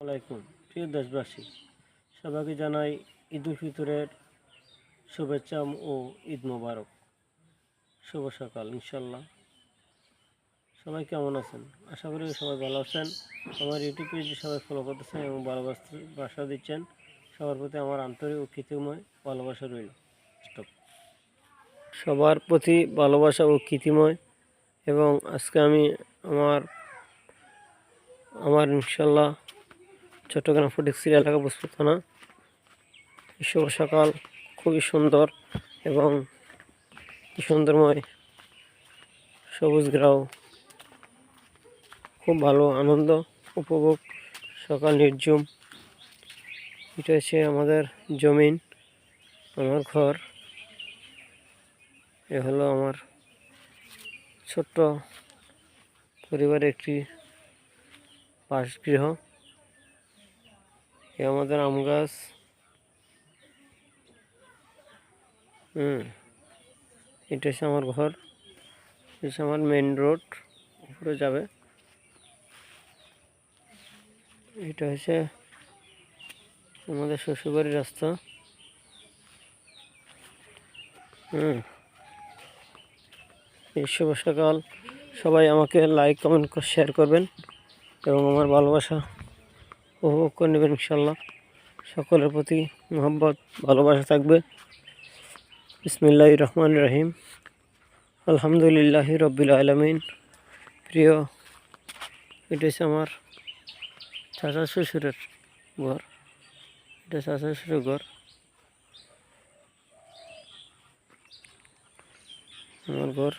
আলাইকুম প্রিয় দেশবাসী, সবাইকে জানাই ঈদ উল ফিতরের শুভেচ্ছা ও ঈদ মোবারক। শুভ সকাল। ইনশাল্লাহ সবাই কেমন আছেন? আশা করি সবাই ভালো আছেন। আমার ইউটিউব পেজে সবাই ফলো করতেছেন এবং ভালোবাসা দিচ্ছেন। সবার প্রতি আমার আন্তরিক ও কৃতজ্ঞ ভালোবাসা রইল। সবার প্রতি ভালোবাসা ও কৃতজ্ঞ। এবং আজকে আমি আমার ইনশাল্লাহ চট্টগ্রাম ফটিকছড়ি এলাকা বসপুর থানা। শুভ সকাল, খুবই সুন্দর এবং সুন্দরময় সবুজ গ্রাও, খুব ভালো আনন্দ উপভোগ। সকাল নির্ঝুম। এটা হচ্ছে আমাদের জমিন, আমার ঘর। এ হলো আমার ছোট্ট পরিবারের একটি বাসগৃহ। এ আমাদের আম গাছ। এটা হচ্ছে আমার ঘর। এটা হচ্ছে আমার মেন রোড, উপরে যাবে। এটা হচ্ছে আমাদের শ্বশুরবাড়ির রাস্তা। এই শুভ সকাল। সবাই আমাকে লাইক কমেন্ট শেয়ার করবেন এবং আমার ভালোবাসা উপভোগ করে নেবেন ইনশাল্লাহ। সকলের প্রতি মহব্বত ভালোবাসা থাকবে। বিসমিল্লাহির রহমানির রহিম। আলহামদুলিল্লাহি রব্বিল আলামিন। প্রিয়, এটা হচ্ছে আমার চাচা শ্বশুরের ঘর। এটা চাচা শ্বশুরের ঘর। আমার ঘর।